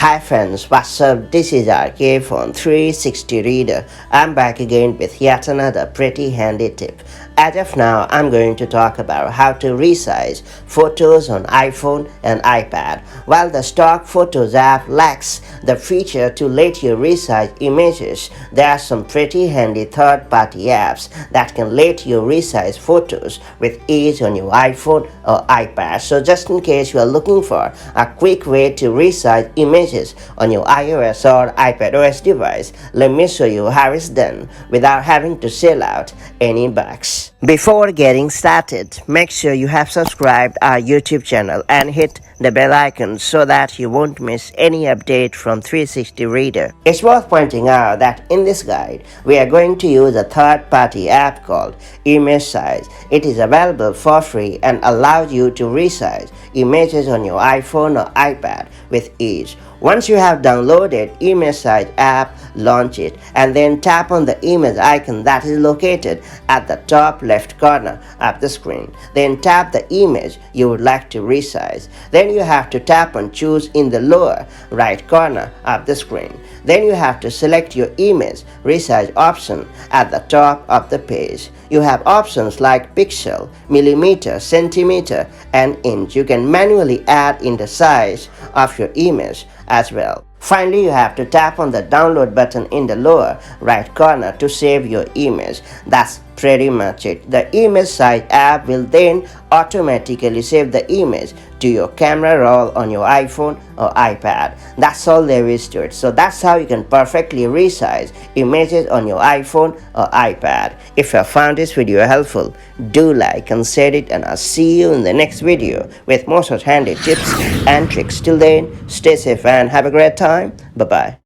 Hi friends, what's up? This is our iPhone 360 reader. I'm back again with yet another pretty handy tip. As of now, I'm going to talk about how to resize photos on iPhone and iPad. While the stock Photos app lacks the feature to let you resize images, there are some pretty handy third-party apps that can let you resize photos with ease on your iPhone or iPad. So just in case you are looking for a quick way to resize images on your iOS or iPadOS device, let me show you how it's done without having to shell out any bucks. Before getting started, make sure you have subscribed our YouTube channel and hit the bell icon so that you won't miss any update from 360 Reader. It's worth pointing out that in this guide, we are going to use a third-party app called Resize. It is available for free and allows you to resize images on your iPhone or iPad with ease. Once you have downloaded Resize app, launch it and then tap on the image icon that is located at the top left corner of the screen. Then tap the image you would like to resize. Then you have to tap on choose in the lower right corner of the screen. Then you have to select your image resize option at the top of the page. You have options like pixel, millimeter, centimeter, and inch. You can manually add in the size of your image as well. Finally, you have to tap on the download button in the lower right corner to save your image. That's pretty much it. The Resize app will then automatically save the image to your camera roll on your iPhone or iPad. That's all there is to it. So that's how you can perfectly resize images on your iPhone or iPad. If you found this video helpful, do like and share it, and I'll see you in the next video with more such handy tips and tricks. Till then, stay safe and have a great time. Bye bye.